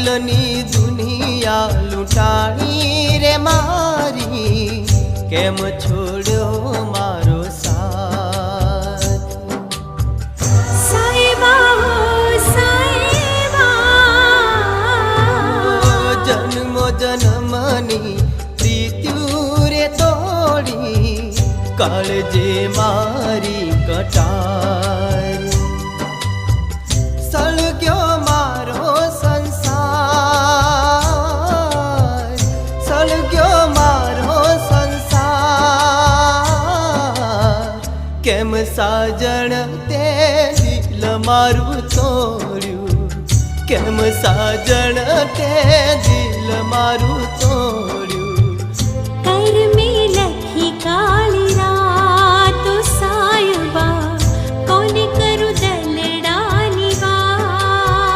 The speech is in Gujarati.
દિલની દુનિયા લૂંટાણી રે મારી, કેમ છોડ્યો મારો સાથ। સાહેબા સાહેબા, જન્મો જન્મની પ્રીત્યું રે તોડી, કાળજે મારી કટાર। સળગ્યો મારો સંસાર, સળગ્યો મારો સંસાર, કેમ સાજણ તે દિલ મારું તોડ્યું, કેમ સાજણ તે દિલ મારું તોડ્યું। કર્મે લખી કા